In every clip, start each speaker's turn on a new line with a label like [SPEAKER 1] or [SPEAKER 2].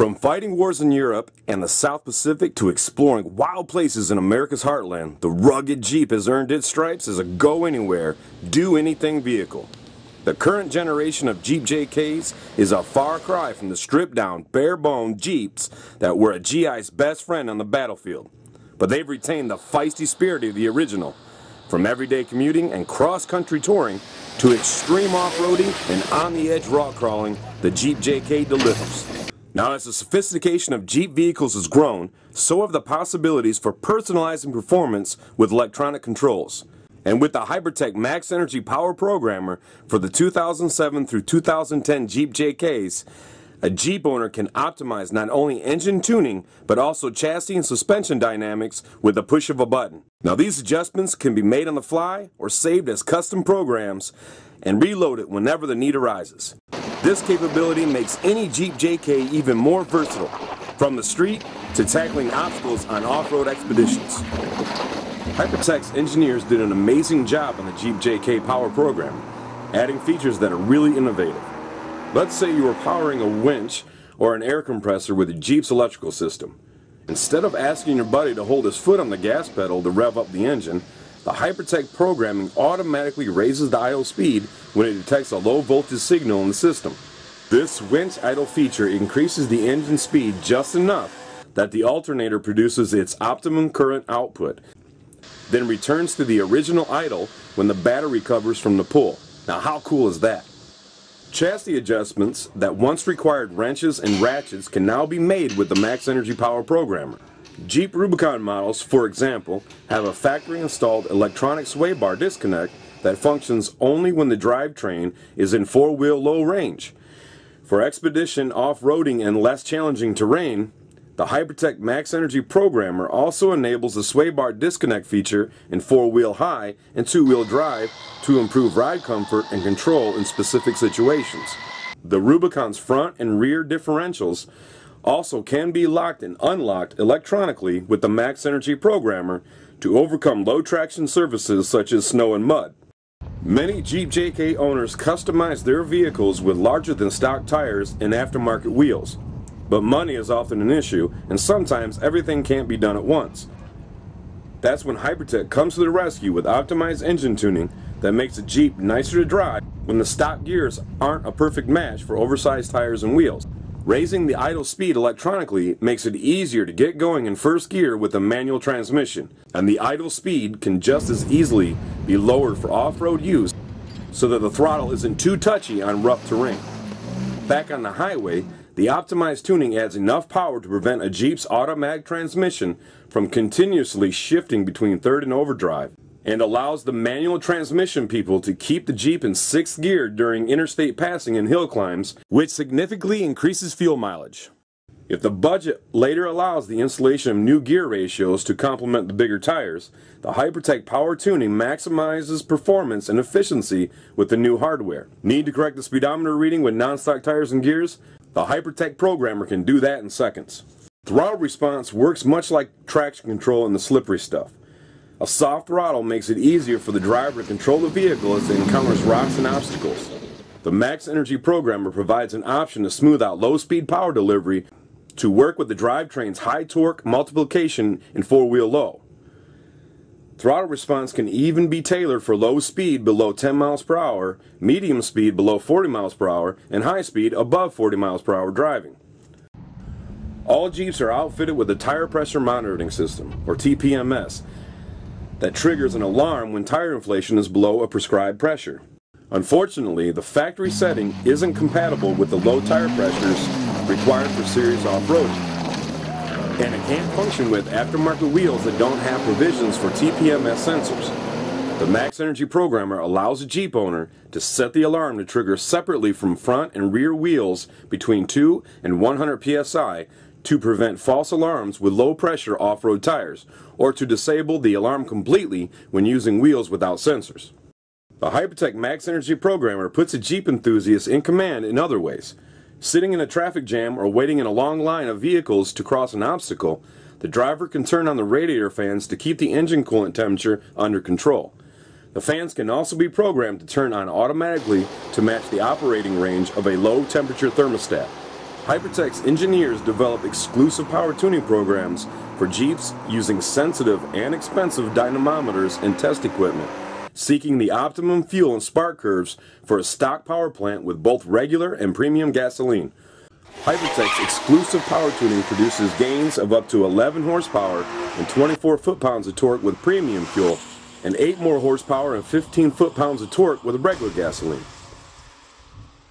[SPEAKER 1] From fighting wars in Europe and the South Pacific to exploring wild places in America's heartland, the rugged Jeep has earned its stripes as a go-anywhere, do-anything vehicle. The current generation of Jeep JKs is a far cry from the stripped-down, bare-boned Jeeps that were a GI's best friend on the battlefield. But they've retained the feisty spirit of the original. From everyday commuting and cross-country touring to extreme off-roading and on-the-edge rock crawling, the Jeep JK delivers. Now, as the sophistication of Jeep vehicles has grown, so have the possibilities for personalizing performance with electronic controls. And with the Hypertech Max Energy Power Programmer for the 2007 through 2010 Jeep JKs, a Jeep owner can optimize not only engine tuning, but also chassis and suspension dynamics with the push of a button. Now, these adjustments can be made on the fly or saved as custom programs and reloaded whenever the need arises. This capability makes any Jeep JK even more versatile, from the street to tackling obstacles on off-road expeditions. Hypertech's engineers did an amazing job on the Jeep JK Power Program, adding features that are really innovative. Let's say you were powering a winch or an air compressor with a Jeep's electrical system. Instead of asking your buddy to hold his foot on the gas pedal to rev up the engine, the Hypertech programming automatically raises the idle speed when it detects a low voltage signal in the system. This winch idle feature increases the engine speed just enough that the alternator produces its optimum current output, then returns to the original idle when the battery recovers from the pull. Now, how cool is that? Chassis adjustments that once required wrenches and ratchets can now be made with the Max Energy Power Programmer. Jeep Rubicon models, for example, have a factory-installed electronic sway bar disconnect that functions only when the drivetrain is in four-wheel low range. For expedition, off-roading, and less challenging terrain, the Hypertech Max Energy Programmer also enables the sway bar disconnect feature in four-wheel high and two-wheel drive to improve ride comfort and control in specific situations. The Rubicon's front and rear differentials also can be locked and unlocked electronically with the Max Energy Programmer to overcome low traction surfaces such as snow and mud. Many Jeep JK owners customize their vehicles with larger than stock tires and aftermarket wheels, but money is often an issue and sometimes everything can't be done at once. That's when Hypertech comes to the rescue with optimized engine tuning that makes a Jeep nicer to drive when the stock gears aren't a perfect match for oversized tires and wheels. Raising the idle speed electronically makes it easier to get going in first gear with a manual transmission, and the idle speed can just as easily be lowered for off-road use so that the throttle isn't too touchy on rough terrain. Back on the highway, the optimized tuning adds enough power to prevent a Jeep's automatic transmission from continuously shifting between third and overdrive, and allows the manual transmission people to keep the Jeep in sixth gear during interstate passing and hill climbs, which significantly increases fuel mileage. If the budget later allows the installation of new gear ratios to complement the bigger tires, the Hypertech Power Tuning maximizes performance and efficiency with the new hardware. Need to correct the speedometer reading with non-stock tires and gears? The Hypertech Programmer can do that in seconds. Throttle response works much like traction control in the slippery stuff. A soft throttle makes it easier for the driver to control the vehicle as it encounters rocks and obstacles. The Max Energy Programmer provides an option to smooth out low-speed power delivery to work with the drivetrain's high torque multiplication in four-wheel low. Throttle response can even be tailored for low speed below 10 miles per hour, medium speed below 40 miles per hour, and high speed above 40 miles per hour driving. All Jeeps are outfitted with a tire pressure monitoring system, or TPMS, that triggers an alarm when tire inflation is below a prescribed pressure. Unfortunately, the factory setting isn't compatible with the low tire pressures required for serious off-roading, and it can't function with aftermarket wheels that don't have provisions for TPMS sensors. The Max Energy Programmer allows a Jeep owner to set the alarm to trigger separately from front and rear wheels between 2 and 100 psi to prevent false alarms with low pressure off-road tires, or to disable the alarm completely when using wheels without sensors. The Hypertech Max Energy Programmer puts a Jeep enthusiast in command in other ways. Sitting in a traffic jam or waiting in a long line of vehicles to cross an obstacle, the driver can turn on the radiator fans to keep the engine coolant temperature under control. The fans can also be programmed to turn on automatically to match the operating range of a low temperature thermostat. Hypertech's engineers develop exclusive power tuning programs for Jeeps using sensitive and expensive dynamometers and test equipment, seeking the optimum fuel and spark curves for a stock power plant with both regular and premium gasoline. Hypertech's exclusive power tuning produces gains of up to 11 horsepower and 24 foot-pounds of torque with premium fuel, and 8 more horsepower and 15 foot-pounds of torque with regular gasoline.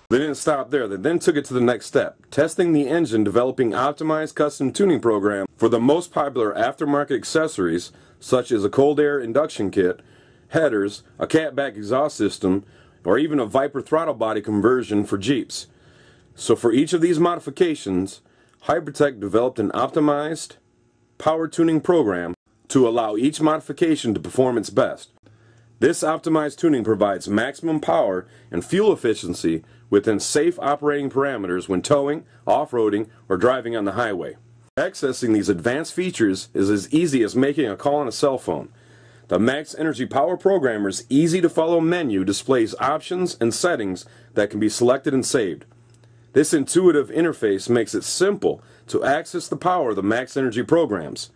[SPEAKER 1] They didn't stop there. They then took it to the next step, testing the engine, developing optimized custom tuning program for the most popular aftermarket accessories such as a cold air induction kit, headers, a catback exhaust system, or even a Viper throttle body conversion for Jeeps. So for each of these modifications, Hypertech developed an optimized power tuning program to allow each modification to perform its best. This optimized tuning provides maximum power and fuel efficiency within safe operating parameters when towing, off-roading, or driving on the highway. Accessing these advanced features is as easy as making a call on a cell phone. The Max Energy Power Programmer's easy-to-follow menu displays options and settings that can be selected and saved. This intuitive interface makes it simple to access the power of the Max Energy programs.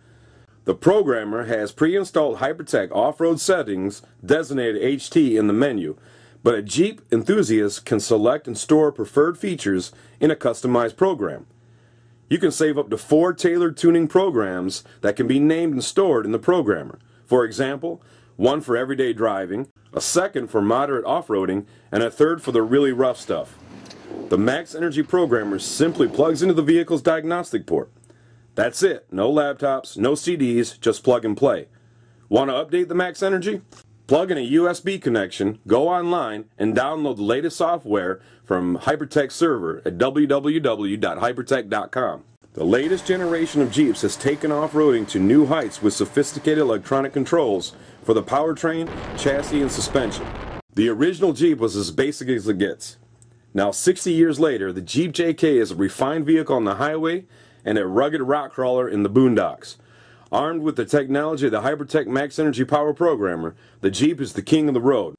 [SPEAKER 1] The programmer has pre-installed Hypertech off-road settings designated HT in the menu, but a Jeep enthusiast can select and store preferred features in a customized program. You can save up to 4 tailored tuning programs that can be named and stored in the programmer. For example, one for everyday driving, a second for moderate off-roading, and a third for the really rough stuff. The Max Energy Programmer simply plugs into the vehicle's diagnostic port. That's it. No laptops, no CDs, just plug and play. Want to update the Max Energy? Plug in a USB connection, go online, and download the latest software from Hypertech server at www.hypertech.com. The latest generation of Jeeps has taken off-roading to new heights with sophisticated electronic controls for the powertrain, chassis, and suspension. The original Jeep was as basic as it gets. Now 60 years later, the Jeep JK is a refined vehicle on the highway and a rugged rock crawler in the boondocks. Armed with the technology of the Hypertech Max Energy Power Programmer, the Jeep is the king of the road.